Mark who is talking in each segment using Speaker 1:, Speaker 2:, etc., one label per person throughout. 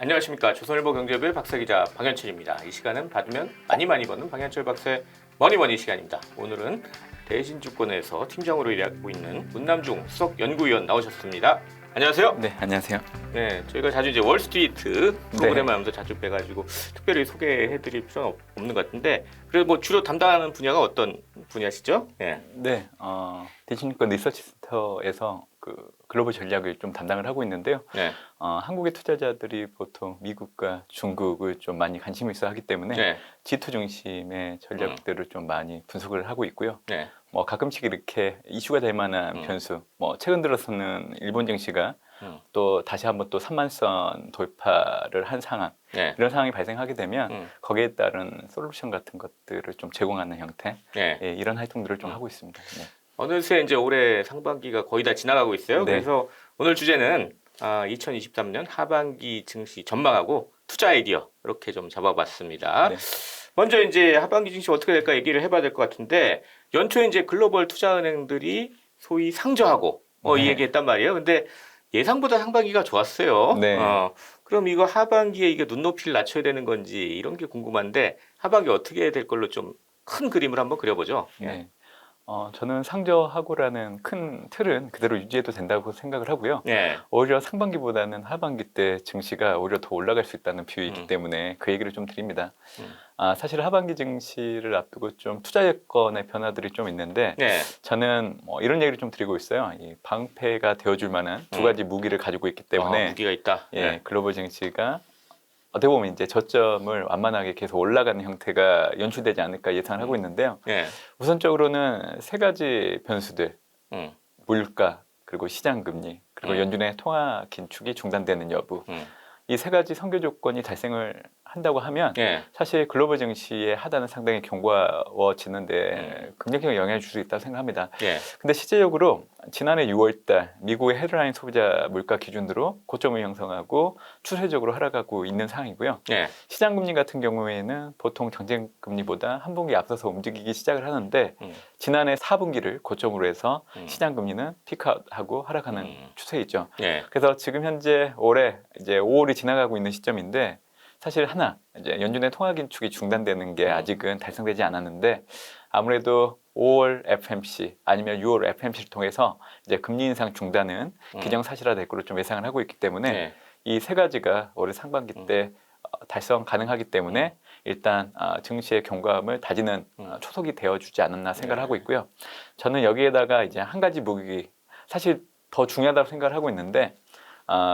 Speaker 1: 안녕하십니까. 조선일보 경제부의 박사기자 방현철입니다. 이 시간은 받으면 많이 버는 방현철 박사의 머니머니 시간입니다. 오늘은 대신증권에서 팀장으로 일하고 있는 문남중 수석 연구위원 나오셨습니다. 안녕하세요.
Speaker 2: 네, 안녕하세요.
Speaker 1: 네, 저희가 자주 이제 월스트리트 프로그램
Speaker 2: 네.
Speaker 1: 하면서 자주 뵈가지고 특별히 소개해드릴 필요는 없는 것 같은데, 그래도 뭐 주로 담당하는 분야가 어떤 분야시죠? 네.
Speaker 2: 네, 대신증권 리서치 센터에서 그 글로벌 전략을 좀 담당을 하고 있는데요.
Speaker 1: 네.
Speaker 2: 한국의 투자자들이 보통 미국과 중국을 좀 많이 관심이 있어 하기 때문에
Speaker 1: 네.
Speaker 2: G2 중심의 전략들을 좀 많이 분석을 하고 있고요.
Speaker 1: 네.
Speaker 2: 뭐 가끔씩 이렇게 이슈가 될 만한 변수, 뭐 최근 들어서는 일본 증시가 또 다시 한번 또 3만선 돌파를 한 상황,
Speaker 1: 네.
Speaker 2: 이런 상황이 발생하게 되면 거기에 따른 솔루션 같은 것들을 좀 제공하는 형태,
Speaker 1: 네.
Speaker 2: 예, 이런 활동들을 좀 하고 있습니다. 네.
Speaker 1: 어느새 이제 올해 상반기가 거의 다 지나가고 있어요.
Speaker 2: 네.
Speaker 1: 그래서 오늘 주제는 2023년 하반기 증시 전망하고 투자 아이디어 이렇게 좀 잡아봤습니다.
Speaker 2: 네.
Speaker 1: 먼저 이제 하반기 증시 어떻게 될까 얘기를 해봐야 될 것 같은데, 연초에 이제 글로벌 투자은행들이 소위 상저하고 이
Speaker 2: 네.
Speaker 1: 얘기했단 말이에요. 근데 예상보다 상반기가 좋았어요.
Speaker 2: 네.
Speaker 1: 그럼 이거 하반기에 이게 눈높이를 낮춰야 되는 건지 이런 게 궁금한데, 하반기 어떻게 될 걸로 좀 큰 그림을 한번 그려보죠.
Speaker 2: 네. 저는 상저하고라는 큰 틀은 그대로 유지해도 된다고 생각을 하고요.
Speaker 1: 네.
Speaker 2: 오히려 상반기보다는 하반기 때 증시가 오히려 더 올라갈 수 있다는 뷰이기 때문에 그 얘기를 좀 드립니다. 사실 하반기 증시를 앞두고 좀 투자 여건의 변화들이 좀 있는데,
Speaker 1: 네.
Speaker 2: 저는 이런 얘기를 좀 드리고 있어요. 이 방패가 되어줄 만한 두 가지 무기를 가지고 있기 때문에
Speaker 1: 무기가 있다.
Speaker 2: 예,
Speaker 1: 네.
Speaker 2: 글로벌 증시가 어떻게 보면 이제 저점을 완만하게 계속 올라가는 형태가 연출되지 않을까 예상을 하고 있는데요.
Speaker 1: 네.
Speaker 2: 우선적으로는 세 가지 변수들,
Speaker 1: 음.
Speaker 2: 물가, 그리고 시장 금리, 그리고 연준의 통화 긴축이 중단되는 여부, 이 세 가지 선교 조건이 달성을 한다고 하면
Speaker 1: 네.
Speaker 2: 사실 글로벌 증시의 하단은 상당히 견고해지는데 긍정적인 영향을 줄 수 있다고 생각합니다.
Speaker 1: 네.
Speaker 2: 근데 실제적으로 지난해 6월달 미국의 헤드라인 소비자 물가 기준으로 고점을 형성하고 추세적으로 하락하고 있는 상황이고요.
Speaker 1: 네.
Speaker 2: 시장 금리 같은 경우에는 보통 정책 금리보다 한 분기 앞서서 움직이기 시작을 하는데 지난해 4분기를 고점으로 해서 시장 금리는 피크아웃하고 하락하는 추세이죠.
Speaker 1: 네.
Speaker 2: 그래서 지금 현재 올해 이제 5월이 지나가고 있는 시점인데, 사실 하나 이제 연준의 통화 긴축이 중단되는 게 아직은 달성되지 않았는데, 아무래도 5월 FMC 아니면 6월 FMC를 통해서 이제 금리 인상 중단은 기정사실화 될 걸로 좀 예상을 하고 있기 때문에
Speaker 1: 네.
Speaker 2: 이 세 가지가 올해 상반기 때 달성 가능하기 때문에 일단 증시의 견고함을 다지는 초석이 되어주지 않았나 생각을 하고 있고요. 저는 여기에다가 이제 한 가지 무기, 사실 더 중요하다고 생각을 하고 있는데,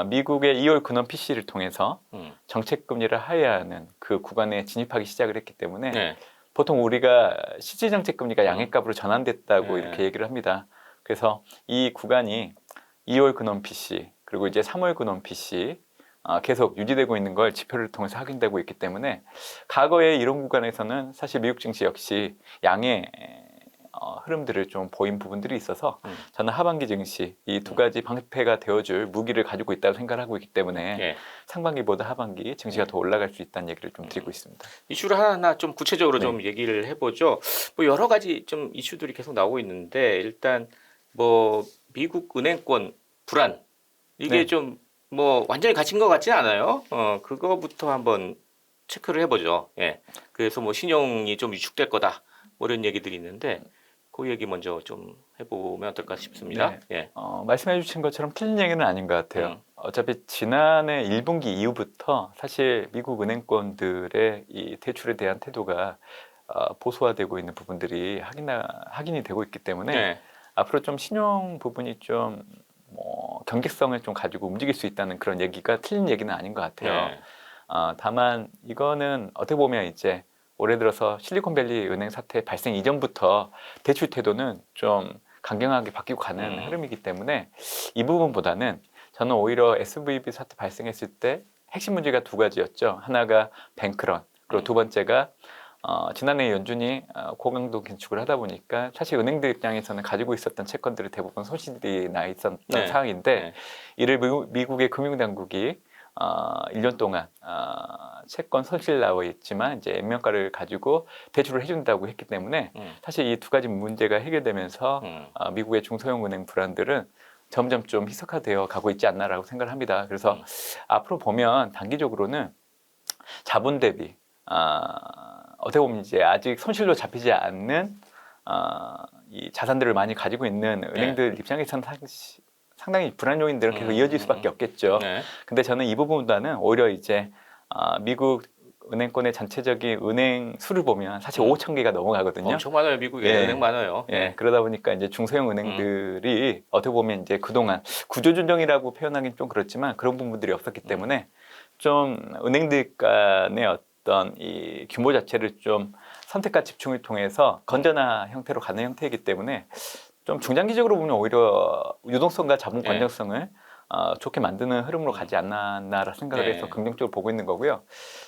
Speaker 2: 미국의 2월 근원 PC를 통해서 정책 금리를 하회하는 그 구간에 진입하기 시작을 했기 때문에
Speaker 1: 네.
Speaker 2: 보통 우리가 실질 정책 금리가 양해값으로 전환됐다고
Speaker 1: 네.
Speaker 2: 이렇게 얘기를 합니다. 그래서 이 구간이 2월 근원 PC 그리고 이제 3월 근원 PC 계속 유지되고 있는 걸 지표를 통해서 확인되고 있기 때문에, 과거에 이런 구간에서는 사실 미국 증시 역시 양의 흐름들을 좀 보인 부분들이 있어서 저는 하반기 증시 이 두 가지 방패가 되어줄 무기를 가지고 있다고 생각을 하고 있기 때문에
Speaker 1: 네.
Speaker 2: 상반기보다 하반기 증시가 더 올라갈 수 있다는 얘기를 좀 드리고 있습니다.
Speaker 1: 이슈를 하나하나 좀 구체적으로
Speaker 2: 네.
Speaker 1: 좀 얘기를 해보죠. 뭐 여러 가지 좀 이슈들이 계속 나오고 있는데, 일단 뭐 미국 은행권 불안, 이게
Speaker 2: 네.
Speaker 1: 좀 뭐 완전히 갇힌 것 같지는 않아요. 그거부터 한번 체크를 해보죠. 예. 그래서 뭐 신용이 좀 위축될 거다, 뭐 이런 얘기들이 있는데, 그 얘기 먼저 좀 해보면 어떨까 싶습니다.
Speaker 2: 네.
Speaker 1: 예.
Speaker 2: 말씀해 주신 것처럼 틀린 얘기는 아닌 것 같아요. 어차피 지난해 1분기 이후부터 사실 미국 은행권들의 이 대출에 대한 태도가 보수화되고 있는 부분들이 확인이 되고 있기 때문에
Speaker 1: 네.
Speaker 2: 앞으로 좀 신용 부분이 좀 경계성을 좀 가지고 움직일 수 있다는 그런 얘기가 틀린 얘기는 아닌 것 같아요.
Speaker 1: 네.
Speaker 2: 다만 이거는 어떻게 보면 이제 올해 들어서 실리콘밸리 은행 사태 발생 이전부터 대출 태도는 좀 강경하게 바뀌고 가는 흐름이기 때문에 이 부분보다는 저는 오히려 SVB 사태 발생했을 때 핵심 문제가 두 가지였죠. 하나가 뱅크런, 그리고 두 번째가 지난해 연준이 고강도 긴축을 하다 보니까 사실 은행들 입장에서는 가지고 있었던 채권들이 대부분 손실이 나 있었던
Speaker 1: 네.
Speaker 2: 상황인데,
Speaker 1: 네.
Speaker 2: 이를 미국의 금융당국이 1년 동안 채권 손실 나와 있지만 이제 액면가를 가지고 대출을 해준다고 했기 때문에 사실 이 두 가지 문제가 해결되면서 미국의 중소형 은행 불안들은 점점 좀 희석화되어 가고 있지 않나라고 생각을 합니다. 그래서 앞으로 보면 단기적으로는 자본 대비 어떻게 보면 이제 아직 손실로 잡히지 않는 이 자산들을 많이 가지고 있는 은행들 입장에서는 상당히 불안 요인들은 계속 이어질 수밖에 없겠죠.
Speaker 1: 네.
Speaker 2: 근데 저는 이 부분보다는 오히려 이제 미국 은행권의 전체적인 은행 수를 보면 사실 5천 개가 넘어가거든요.
Speaker 1: 엄청 많아요. 미국에
Speaker 2: 예.
Speaker 1: 은행 많아요.
Speaker 2: 예, 그러다 보니까 이제 중소형 은행들이 어떻게 보면 이제 그동안 구조조정이라고 표현하기는 좀 그렇지만 그런 부분들이 없었기 때문에 좀 은행들 간의 어떤 이 규모 자체를 좀 선택과 집중을 통해서 건전화 형태로 가는 형태이기 때문에 좀 중장기적으로 보면 오히려 유동성과 자본
Speaker 1: 네.
Speaker 2: 건전성을 좋게 만드는 흐름으로 가지 않았나라 생각을 해서 긍정적으로 보고 있는 거고요.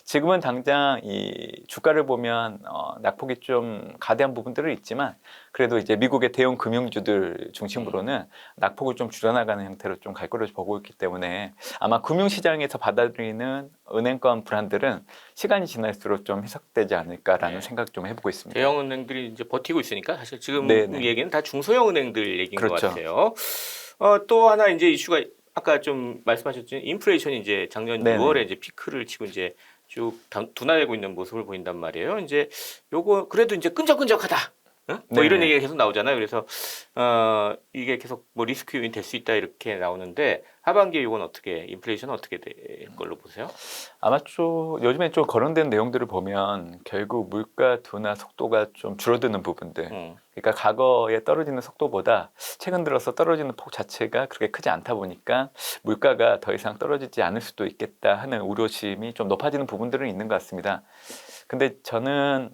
Speaker 2: 지금은 당장 이 주가를 보면 낙폭이 좀 가대한 부분들은 있지만 그래도 이제 미국의 대형 금융주들 중심으로는 낙폭을 좀 줄여나가는 형태로 좀 갈 거로 보고 있기 때문에 아마 금융시장에서 받아들이는 은행권 불안들은 시간이 지날수록 좀 해석되지 않을까라는 생각 좀 해보고 있습니다.
Speaker 1: 대형 은행들이 이제 버티고 있으니까 사실 지금
Speaker 2: 네네.
Speaker 1: 얘기는 다 중소형 은행들 얘기인
Speaker 2: 그렇죠.
Speaker 1: 것 같아요. 또 하나 이제 이슈가 아까 좀 말씀하셨죠. 인플레이션이 이제 작년
Speaker 2: 네네.
Speaker 1: 6월에 이제 피크를 치고 이제 쭉 둔화되고 있는 모습을 보인단 말이에요. 이제 요거 그래도 이제 끈적끈적하다. 응? 뭐 이런
Speaker 2: 네네.
Speaker 1: 얘기가 계속 나오잖아요. 그래서 이게 계속 뭐 리스크 요인 될 수 있다 이렇게 나오는데 하반기에 이건 어떻게 인플레이션은 어떻게 될 걸로 보세요?
Speaker 2: 아마 좀 요즘에 좀 거론된 내용들을 보면 결국 물가 둔화 속도가 좀 줄어드는 부분들. 그러니까 과거에 떨어지는 속도보다 최근 들어서 떨어지는 폭 자체가 그렇게 크지 않다 보니까 물가가 더 이상 떨어지지 않을 수도 있겠다 하는 우려심이 좀 높아지는 부분들은 있는 것 같습니다. 근데 저는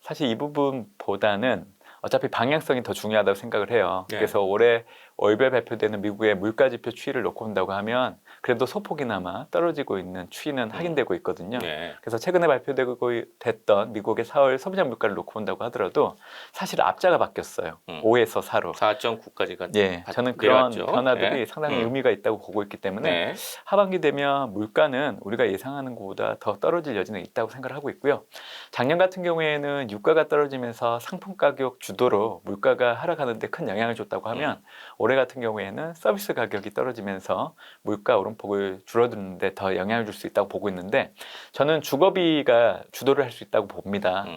Speaker 2: 사실 이 부분보다는 어차피 방향성이 더 중요하다고 생각을 해요.
Speaker 1: 네.
Speaker 2: 그래서 올해 월별 발표되는 미국의 물가지표 추이를 놓고 본다고 하면 그래도 소폭이나마 떨어지고 있는 추이는 확인되고 있거든요.
Speaker 1: 네.
Speaker 2: 그래서 최근에 발표되고 됐던 미국의 4월 소비자 물가를 놓고 본다고 하더라도 사실 앞자가 바뀌었어요. 5에서 4로.
Speaker 1: 4.9까지가
Speaker 2: 예, 저는 그런
Speaker 1: 내려왔죠.
Speaker 2: 변화들이
Speaker 1: 네.
Speaker 2: 상당히 의미가 있다고 보고 있기 때문에
Speaker 1: 네.
Speaker 2: 하반기 되면 물가는 우리가 예상하는 것보다 더 떨어질 여지는 있다고 생각을 하고 있고요. 작년 같은 경우에는 유가가 떨어지면서 상품 가격 주도로 물가가 하락하는 데 큰 영향을 줬다고 하면 올해 같은 경우에는 서비스 가격이 떨어지면서 물가 오름폭을 줄어드는 데 더 영향을 줄 수 있다고 보고 있는데 저는 주거비가 주도를 할 수 있다고 봅니다.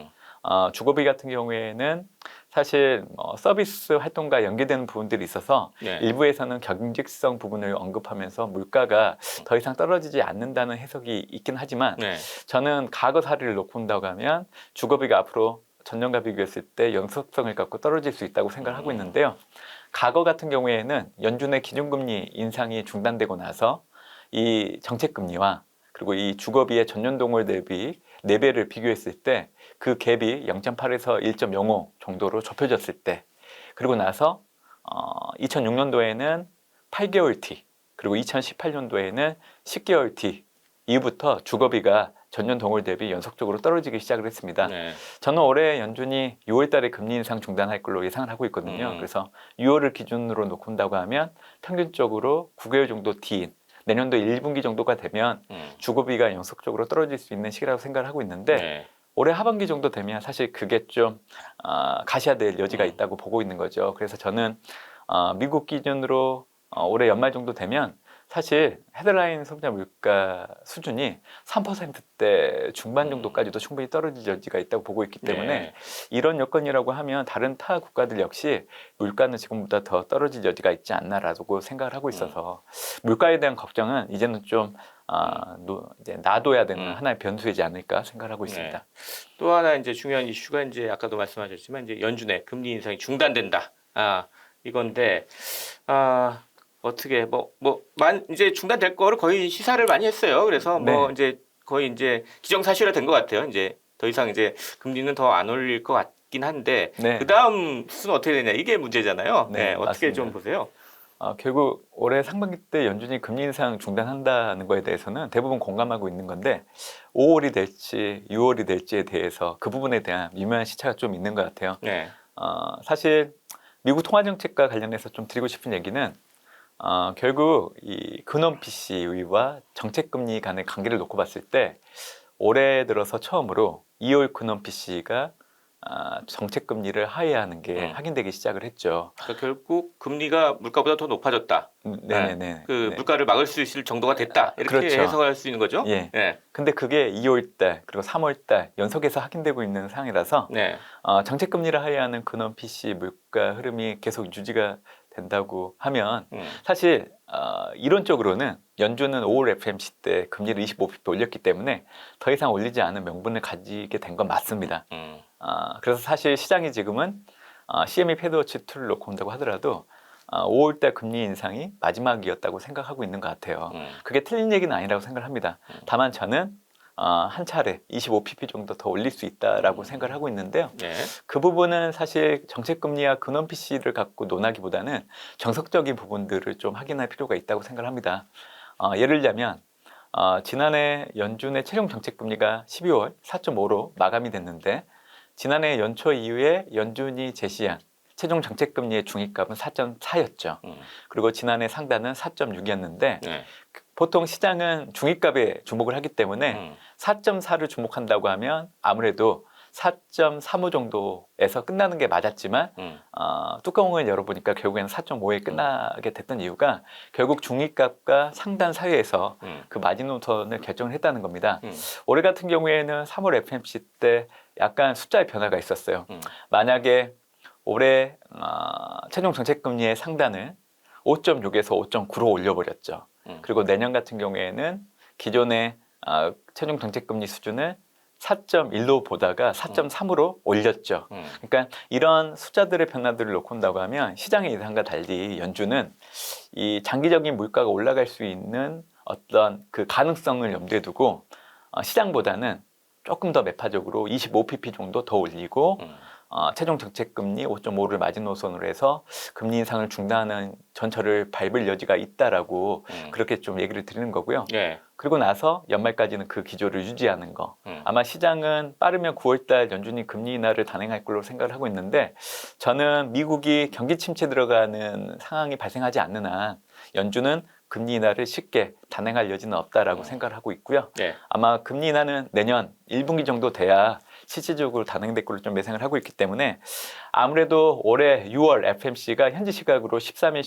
Speaker 2: 주거비 같은 경우에는 사실 서비스 활동과 연계되는 부분들이 있어서
Speaker 1: 네.
Speaker 2: 일부에서는 경직성 부분을 언급하면서 물가가 더 이상 떨어지지 않는다는 해석이 있긴 하지만
Speaker 1: 네.
Speaker 2: 저는 과거 사례를 놓고 본다고 하면 주거비가 앞으로 전년과 비교했을 때 연속성을 갖고 떨어질 수 있다고 생각하고 있는데요. 과거 같은 경우에는 연준의 기준금리 인상이 중단되고 나서 이 정책금리와 그리고 이 주거비의 전년 동월 대비 4배를 비교했을 때 그 갭이 0.8에서 1.05 정도로 좁혀졌을 때 그리고 나서 2006년도에는 8개월 T 그리고 2018년도에는 10개월 T 이후부터 주거비가 전년 동월 대비 연속적으로 떨어지기 시작을 했습니다.
Speaker 1: 네.
Speaker 2: 저는 올해 연준이 6월 달에 금리 인상 중단할 걸로 예상을 하고 있거든요. 그래서 6월을 기준으로 놓고 본다고 하면 평균적으로 9개월 정도 뒤인 내년도 1분기 정도가 되면 주거비가 연속적으로 떨어질 수 있는 시기라고 생각을 하고 있는데
Speaker 1: 네.
Speaker 2: 올해 하반기 정도 되면 사실 그게 좀 가시화될 여지가 있다고 보고 있는 거죠. 그래서 저는 미국 기준으로 올해 연말 정도 되면 사실 헤드라인 소비자 물가 수준이 3%대 중반 정도까지도 충분히 떨어질 여지가 있다고 보고 있기 때문에
Speaker 1: 네.
Speaker 2: 이런 여건이라고 하면 다른 타 국가들 역시 물가는 지금보다 더 떨어질 여지가 있지 않나라고 생각을 하고 있어서 물가에 대한 걱정은 이제는 좀 이제 놔둬야 되는 하나의 변수이지 않을까 생각을 하고 있습니다.
Speaker 1: 네. 또 하나 이제 중요한 이슈가 이제 아까도 말씀하셨지만 이제 연준의 금리 인상이 중단된다. 이건데 어떻게 이제 중단될 거를 거의 시사를 많이 했어요. 그래서 뭐
Speaker 2: 네.
Speaker 1: 이제 거의 이제 기정사실화 된 것 같아요. 이제 더 이상 이제 금리는 더 안 올릴 것 같긴 한데
Speaker 2: 네.
Speaker 1: 그 다음 수는 어떻게 되냐 이게 문제잖아요.
Speaker 2: 네,
Speaker 1: 네, 어떻게
Speaker 2: 맞습니다.
Speaker 1: 좀 보세요?
Speaker 2: 결국 올해 상반기 때 연준이 금리 인상 중단한다는 거에 대해서는 대부분 공감하고 있는 건데 5월이 될지 6월이 될지에 대해서 그 부분에 대한 미묘한 시차가 좀 있는 것 같아요.
Speaker 1: 네.
Speaker 2: 사실 미국 통화정책과 관련해서 좀 드리고 싶은 얘기는 결국 이 근원 PC와 정책금리 간의 관계를 놓고 봤을 때 올해 들어서 처음으로 2월 근원 PC가 정책 금리를 하회하는 게 확인되기 시작을 했죠.
Speaker 1: 그러니까 결국 금리가 물가보다 더 높아졌다.
Speaker 2: 네네네.
Speaker 1: 그
Speaker 2: 네.
Speaker 1: 물가를 막을 수 있을 정도가 됐다. 이렇게
Speaker 2: 그렇죠.
Speaker 1: 해석할 수 있는 거죠.
Speaker 2: 예.
Speaker 1: 네.
Speaker 2: 근데 그게 2월 달 그리고 3월 달 연속해서 확인되고 있는 상황이라서
Speaker 1: 네.
Speaker 2: 정책 금리를 하회하는 근원 PC 물가 흐름이 계속 유지가 된다고 하면 사실 이론적으로는 연준은 5월 FMC 때 금리를 25bp 올렸기 때문에 더 이상 올리지 않은 명분을 가지게 된 건 맞습니다. 그래서 사실 시장이 지금은 CME 패드워치 2를 놓고 온다고 하더라도 5월 달 금리 인상이 마지막이었다고 생각하고 있는 것 같아요. 그게 틀린 얘기는 아니라고 생각합니다. 다만 저는 한 차례 25pp 정도 더 올릴 수 있다라고 생각을 하고 있는데요.
Speaker 1: 네.
Speaker 2: 그 부분은 사실 정책금리와 근원 PC를 갖고 논하기보다는 정석적인 부분들을 좀 확인할 필요가 있다고 생각을 합니다. 예를 들자면 지난해 연준의 최종 정책금리가 12월 4.5로 마감이 됐는데 지난해 연초 이후에 연준이 제시한 최종 정책금리의 중위값은 4.4였죠. 그리고 지난해 상단은 4.6이었는데
Speaker 1: 네.
Speaker 2: 보통 시장은 중위값에 주목을 하기 때문에 4.4를 주목한다고 하면 아무래도 4.35 정도에서 끝나는 게 맞았지만 뚜껑을 열어보니까 결국에는 4.5에 끝나게 됐던 이유가 결국 중위값과 상단 사이에서 그 마지노선을 결정을 했다는 겁니다. 올해 같은 경우에는 3월 FMC 때 약간 숫자의 변화가 있었어요. 만약에 올해 최종 정책금리의 상단을 5.6에서 5.9로 올려버렸죠. 그리고 내년 같은 경우에는 기존의 최종 정책금리 수준을 4.1로 보다가 4.3으로 올렸죠. 그러니까 이런 숫자들의 변화들을 놓고 온다고 하면 시장의 예상과 달리 연준은 이 장기적인 물가가 올라갈 수 있는 어떤 그 가능성을 염두에 두고 시장보다는 조금 더 매파적으로 25pp 정도 더 올리고 최종 정책금리 5.5를 마지노선으로 해서 금리 인상을 중단하는 전철을 밟을 여지가 있다라고 그렇게 좀 얘기를 드리는 거고요.
Speaker 1: 네.
Speaker 2: 그리고 나서 연말까지는 그 기조를 유지하는 거. 아마 시장은 빠르면 9월달 연준이 금리 인하를 단행할 걸로 생각을 하고 있는데 저는 미국이 경기 침체 들어가는 상황이 발생하지 않는 한 연준은 금리 인하를 쉽게 단행할 여지는 없다라고 생각을 하고 있고요.
Speaker 1: 네.
Speaker 2: 아마 금리 인하는 내년 1분기 정도 돼야 실질적으로 단행될 걸로 좀 예상을 하고 있기 때문에 아무래도 올해 6월 FMC가 현지 시각으로 13일,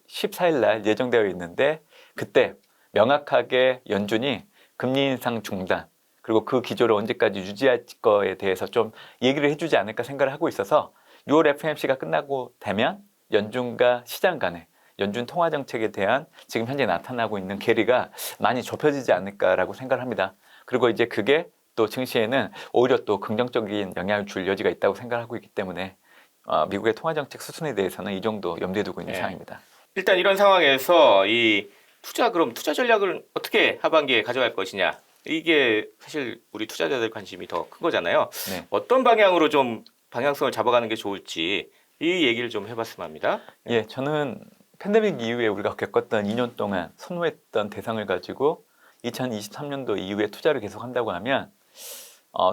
Speaker 2: 14일 날 예정되어 있는데 그때 명확하게 연준이 금리 인상 중단 그리고 그 기조를 언제까지 유지할 거에 대해서 좀 얘기를 해주지 않을까 생각을 하고 있어서 6월 FMC가 끝나고 되면 연준과 시장 간에 연준 통화 정책에 대한 지금 현재 나타나고 있는 괴리가 많이 좁혀지지 않을까라고 생각을 합니다. 그리고 이제 그게 또 증시에는 오히려 또 긍정적인 영향을 줄 여지가 있다고 생각하고 있기 때문에 미국의 통화 정책 수순에 대해서는 이 정도 염두에 두고 있는 상황입니다.
Speaker 1: 일단 이런 상황에서 이 투자 전략을 어떻게 하반기에 가져갈 것이냐. 이게 사실 우리 투자자들 관심이 더 큰 거잖아요.
Speaker 2: 네.
Speaker 1: 어떤 방향으로 좀 방향성을 잡아가는 게 좋을지 이 얘기를 좀 해봤으면 합니다.
Speaker 2: 예, 저는 팬데믹 이후에 우리가 겪었던 2년 동안 선호했던 대상을 가지고 2023년도 이후에 투자를 계속한다고 하면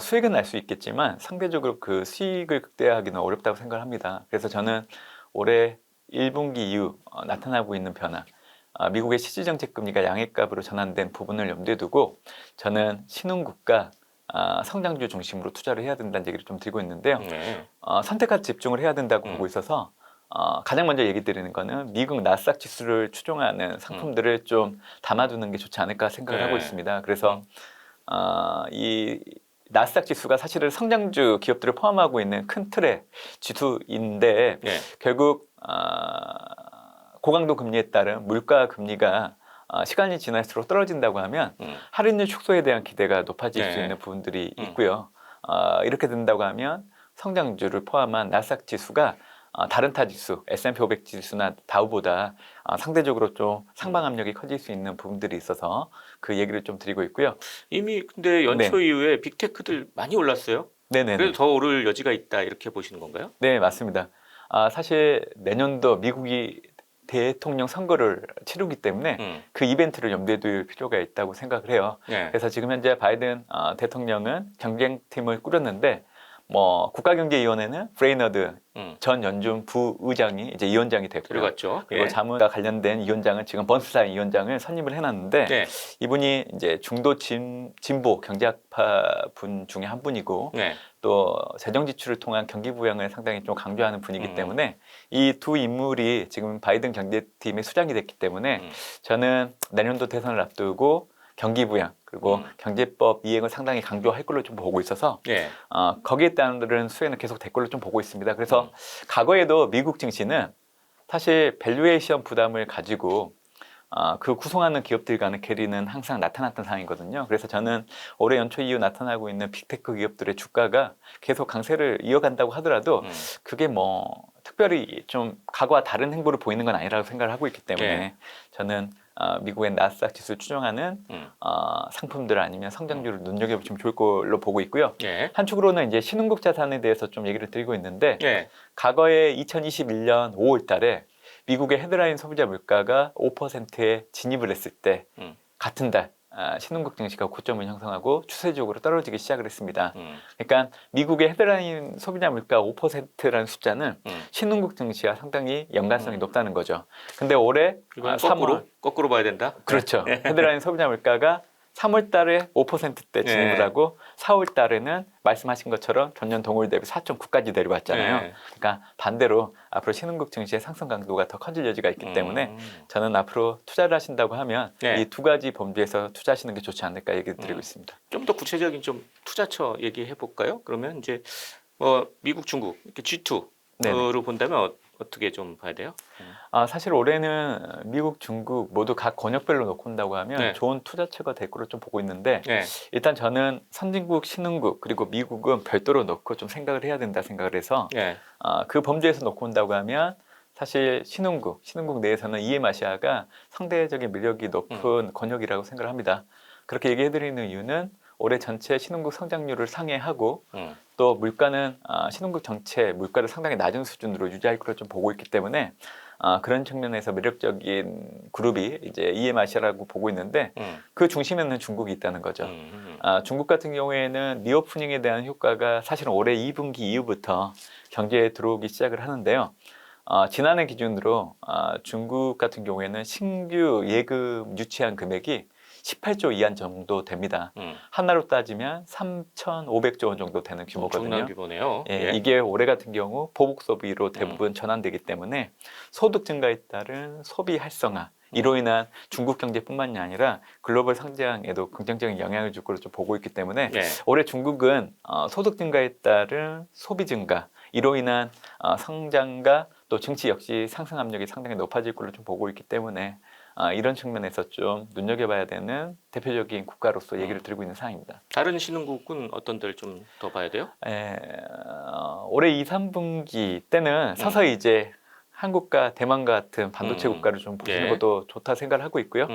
Speaker 2: 수익은 날 수 있겠지만 상대적으로 그 수익을 극대화하기는 어렵다고 생각을 합니다. 그래서 저는 올해 1분기 이후 나타나고 있는 변화, 미국의 실질정책 금리가 양액값으로 전환된 부분을 염두에 두고 저는 신흥국가 성장주 중심으로 투자를 해야 된다는 얘기를 좀 드리고 있는데요. 선택과 집중을 해야 된다고 보고 있어서 가장 먼저 얘기 드리는 거는 미국 나스닥 지수를 추종하는 상품들을 좀 담아두는 게 좋지 않을까 생각을 하고 있습니다. 그래서 이 나스닥 지수가 사실은 성장주 기업들을 포함하고 있는 큰 틀의 지수인데 결국 고강도 금리에 따른 물가 금리가 시간이 지날수록 떨어진다고 하면 할인율 축소에 대한 기대가 높아질 수 있는 부분들이 있고요. 이렇게 된다고 하면 성장주를 포함한 나스닥 지수가 다른 타 지수, S&P 500 지수나 다우보다 상대적으로 좀 상방 압력이 커질 수 있는 부분들이 있어서 그 얘기를 좀 드리고 있고요.
Speaker 1: 이미 근데 연초 이후에 빅테크들 많이 올랐어요.
Speaker 2: 네네.
Speaker 1: 그래서 더 오를 여지가 있다 이렇게 보시는 건가요?
Speaker 2: 네, 맞습니다. 사실 내년도 미국이 대통령 선거를 치르기 때문에 그 이벤트를 염두에 둘 필요가 있다고 생각을 해요. 그래서 지금 현재 바이든 대통령은 경쟁팀을 꾸렸는데 국가경제위원회는 브레이너드 전 연준 부의장이 이제 위원장이 됐고요.
Speaker 1: 들어갔죠.
Speaker 2: 그리고 자문과 관련된 위원장은 지금 번스타인 위원장을 선임을 해놨는데 이분이 이제 중도 진보 경제학파 분 중에 한 분이고 또 재정 지출을 통한 경기 부양을 상당히 좀 강조하는 분이기 때문에 이 두 인물이 지금 바이든 경제팀의 수장이 됐기 때문에 저는 내년도 대선을 앞두고 경기 부양 그리고 경제법 이행을 상당히 강조할 걸로 좀 보고 있어서
Speaker 1: 예.
Speaker 2: 거기에 따른 수혜는 계속 될 걸로 좀 보고 있습니다. 그래서 과거에도 미국 증시는 사실 밸류에이션 부담을 가지고 그 구성하는 기업들 간의 괴리는 항상 나타났던 상황이거든요. 그래서 저는 올해 연초 이후 나타나고 있는 빅테크 기업들의 주가가 계속 강세를 이어간다고 하더라도 그게 뭐 특별히 좀 과거와 다른 행보를 보이는 건 아니라고 생각을 하고 있기 때문에
Speaker 1: 예.
Speaker 2: 저는 미국의 나스닥 지수를 추정하는 상품들 아니면 성장률을 눈여겨보시면 좋을 걸로 보고 있고요.
Speaker 1: 예.
Speaker 2: 한쪽으로는 이제 신흥국 자산에 대해서 좀 얘기를 드리고 있는데
Speaker 1: 예.
Speaker 2: 과거에 2021년 5월 달에 미국의 헤드라인 소비자 물가가 5%에 진입을 했을 때 같은 달 신흥국 증시가 고점을 형성하고 추세적으로 떨어지기 시작을 했습니다. 그러니까 미국의 헤드라인 소비자 물가 5%라는 숫자는 신흥국 증시와 상당히 연관성이 높다는 거죠. 근데 올해
Speaker 1: 이건
Speaker 2: 3월
Speaker 1: 거꾸로 봐야 된다.
Speaker 2: 그렇죠. 헤드라인 소비자 물가가 3월 달에 5%대 진입을
Speaker 1: 네.
Speaker 2: 하고 4월 달에는 말씀하신 것처럼 전년 동월 대비 4.9까지 내려왔잖아요.
Speaker 1: 네.
Speaker 2: 그러니까 반대로 앞으로 신흥국 증시의 상승 강도가 더 커질 여지가 있기 때문에 저는 앞으로 투자를 하신다고 하면
Speaker 1: 네.
Speaker 2: 이 두 가지 범주에서 투자하시는 게 좋지 않을까 얘기 드리고 있습니다.
Speaker 1: 좀 더 구체적인 좀 투자처 얘기해 볼까요? 그러면 이제 미국, 중국 이렇게 G2로
Speaker 2: 네네.
Speaker 1: 본다면 어떻게 좀 봐야 돼요?
Speaker 2: 사실 올해는 미국, 중국 모두 각 권역별로 놓고 본다고 하면
Speaker 1: 네.
Speaker 2: 좋은 투자처가 될 거로 좀 보고 있는데
Speaker 1: 네.
Speaker 2: 일단 저는 선진국, 신흥국 그리고 미국은 별도로 놓고 좀 생각을 해야 된다 생각을 해서
Speaker 1: 네.
Speaker 2: 그 범주에서 놓고 본다고 하면 사실 신흥국 내에서는 EM아시아가 상대적인 매력이 높은 권역이라고 생각을 합니다. 그렇게 얘기해드리는 이유는 올해 전체 신흥국 성장률을 상회하고 또 물가는 신흥국 전체 물가를 상당히 낮은 수준으로 유지할 것을 좀 보고 있기 때문에 그런 측면에서 매력적인 그룹이 이제 EM아시아라고 보고 있는데 그 중심에는 중국이 있다는 거죠. 중국 같은 경우에는 리오프닝에 대한 효과가 사실은 올해 2분기 이후부터 경제에 들어오기 시작을 하는데요. 지난해 기준으로 중국 같은 경우에는 신규 예금 유치한 금액이 18조 이한 정도 됩니다. 하나로 따지면 3,500조 원 정도 되는 규모거든요.
Speaker 1: 엄청난 규모네요.
Speaker 2: 예, 이게 올해 같은 경우 보복 소비로 대부분 전환되기 때문에 소득 증가에 따른 소비 활성화 이로 인한 중국 경제뿐만이 아니라 글로벌 성장에도 긍정적인 영향을 줄 것으로 좀 보고 있기 때문에
Speaker 1: 네.
Speaker 2: 올해 중국은 소득 증가에 따른 소비 증가 이로 인한 성장과 또 증시 역시 상승 압력이 상당히 높아질 걸로 좀 보고 있기 때문에 이런 측면에서 좀 눈여겨봐야 되는 대표적인 국가로서 얘기를 드리고 있는 상황입니다.
Speaker 1: 다른 신흥국은 어떤 데를 좀 더 봐야 돼요?
Speaker 2: 올해 2, 3분기 때는 서서히 이제 한국과 대만 같은 반도체 국가를 좀 보시는
Speaker 1: 예.
Speaker 2: 것도 좋다 생각을 하고 있고요.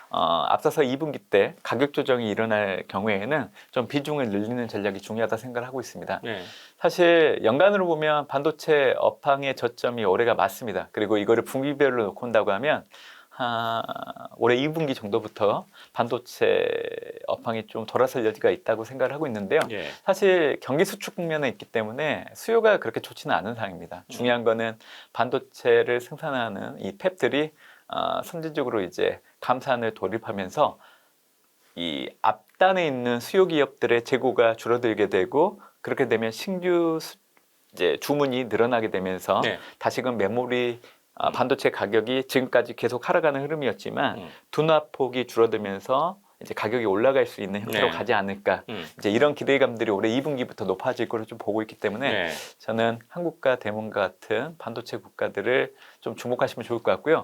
Speaker 2: 앞서서 2분기 때 가격 조정이 일어날 경우에는 좀 비중을 늘리는 전략이 중요하다 생각을 하고 있습니다.
Speaker 1: 네.
Speaker 2: 사실 연간으로 보면 반도체 업황의 저점이 올해가 맞습니다. 그리고 이거를 분기별로 놓고 본다고 하면 올해 2분기 정도부터 반도체 업황이 좀 돌아설 여지가 있다고 생각을 하고 있는데요.
Speaker 1: 예.
Speaker 2: 사실 경기 수축 국면에 있기 때문에 수요가 그렇게 좋지는 않은 상황입니다. 중요한 거는 반도체를 생산하는 이 팹들이 선진적으로 이제 감산을 돌입하면서 이 앞단에 있는 수요 기업들의 재고가 줄어들게 되고 그렇게 되면 신규 이제 주문이 늘어나게 되면서
Speaker 1: 네.
Speaker 2: 다시금 메모리 반도체 가격이 지금까지 계속 하락하는 흐름이었지만 둔화폭이 줄어들면서 이제 가격이 올라갈 수 있는 형태로
Speaker 1: 네.
Speaker 2: 가지 않을까 이제 이런 기대감들이 올해 2분기부터 높아질 것을 좀 보고 있기 때문에
Speaker 1: 네.
Speaker 2: 저는 한국과 대만 같은 반도체 국가들을 좀 주목하시면 좋을 것 같고요.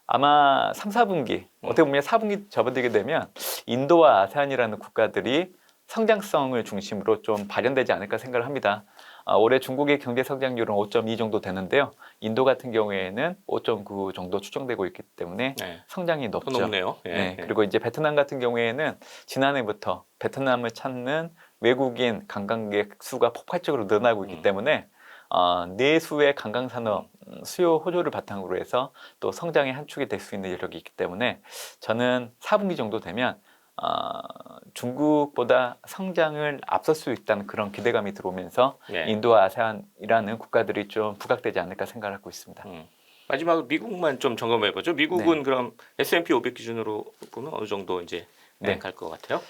Speaker 2: 아마 3, 4분기 어떻게 보면 4분기 접어들게 되면 인도와 아세안이라는 국가들이 성장성을 중심으로 좀 발현되지 않을까 생각을 합니다. 올해 중국의 경제 성장률은 5.2 정도 되는데요. 인도 같은 경우에는 5.9 정도 추정되고 있기 때문에
Speaker 1: 네.
Speaker 2: 성장이
Speaker 1: 더
Speaker 2: 높죠.
Speaker 1: 높네요. 예.
Speaker 2: 네, 그리고 이제 베트남 같은 경우에는 지난해부터 베트남을 찾는 외국인 관광객 수가 폭발적으로 늘어나고 있기 때문에 내수의 관광산업 수요 호조를 바탕으로 해서 또 성장의 한 축이 될 수 있는 여력이 있기 때문에 저는 4분기 정도 되면 중국보다 성장을 앞설 수 있다는 그런 기대감이 들어오면서
Speaker 1: 네.
Speaker 2: 인도와 아세안이라는 국가들이 좀 부각되지 않을까 생각을 하고 있습니다.
Speaker 1: 마지막으로 미국만 좀 점검해 보죠. 미국은 그럼 S&P 500 기준으로 보면 어느 정도 이제
Speaker 2: 네.
Speaker 1: 갈 것 같아요?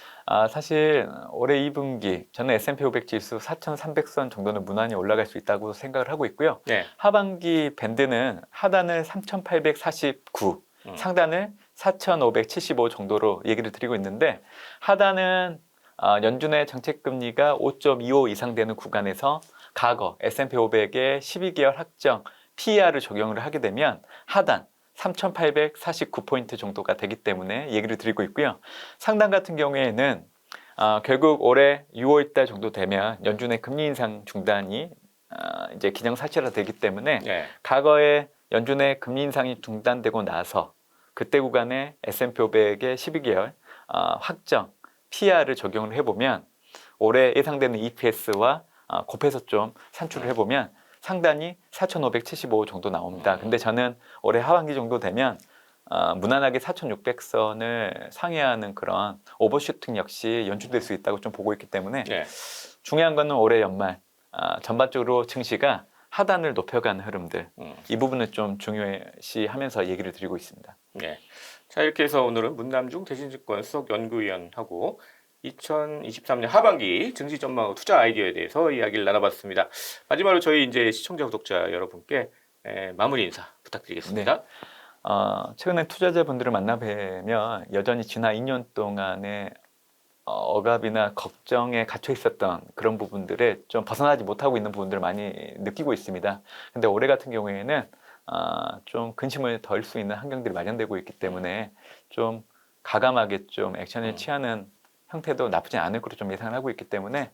Speaker 2: 사실 올해 2분기 저는 S&P 500 지수 4,300선 정도는 무난히 올라갈 수 있다고 생각을 하고 있고요.
Speaker 1: 네.
Speaker 2: 하반기 밴드는 하단을 3,849, 상단을 4,575 정도로 얘기를 드리고 있는데 하단은 연준의 정책금리가 5.25 이상 되는 구간에서 과거 S&P 500의 12개월 확정 PER을 적용을 하게 되면 하단 3,849포인트 정도가 되기 때문에 얘기를 드리고 있고요. 상단 같은 경우에는 결국 올해 6월달 정도 되면 연준의 금리 인상 중단이 이제 기정사실화되기 때문에
Speaker 1: 네.
Speaker 2: 과거에 연준의 금리 인상이 중단되고 나서 그때 구간에 S&P 500의 12개월 확정 PER를 적용을 해보면 올해 예상되는 EPS와 곱해서 좀 산출을 해보면 상단이 4,575 정도 나옵니다. 근데 저는 올해 하반기 정도 되면 무난하게 4,600선을 상회하는 그런 오버슈팅 역시 연출될 수 있다고 좀 보고 있기 때문에
Speaker 1: 네.
Speaker 2: 중요한 거는 올해 연말 전반적으로 증시가 하단을 높여가는 흐름들 이 부분을 좀 중요시하면서 얘기를 드리고 있습니다.
Speaker 1: 네. 자, 이렇게 해서 오늘은 문남중 대신증권 수석 연구위원하고 2023년 하반기 증시 전망 투자 아이디어에 대해서 이야기를 나눠봤습니다. 마지막으로 저희 이제 시청자 구독자 여러분께 마무리 인사 부탁드리겠습니다.
Speaker 2: 최근에 투자자분들을 만나뵈면 여전히 지난 2년 동안의 억압이나 걱정에 갇혀 있었던 그런 부분들에 좀 벗어나지 못하고 있는 부분들을 많이 느끼고 있습니다. 근데 올해 같은 경우에는 좀 근심을 덜 수 있는 환경들이 마련되고 있기 때문에 좀 가감하게 좀 액션을 취하는 형태도 나쁘지 않을 거로 좀 예상을 하고 있기 때문에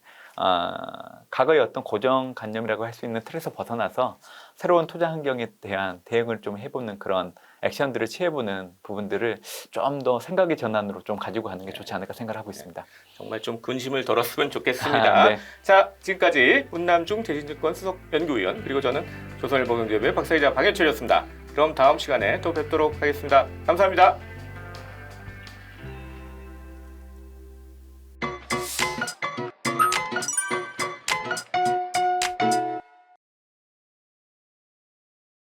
Speaker 2: 과거의 어떤 고정관념이라고 할 수 있는 틀에서 벗어나서 새로운 투자 환경에 대한 대응을 좀 해보는 그런 액션들을 취해보는 부분들을 좀 더 생각의 전환으로 좀 가지고 가는 게 좋지 않을까 생각을 하고 있습니다.
Speaker 1: 정말 좀 근심을 덜었으면 좋겠습니다.
Speaker 2: 네.
Speaker 1: 자, 지금까지 문남중 대신증권 수석 연구위원 그리고 저는 조선일보 경제부의 박사이자 방현철이었습니다. 그럼 다음 시간에 또 뵙도록 하겠습니다. 감사합니다.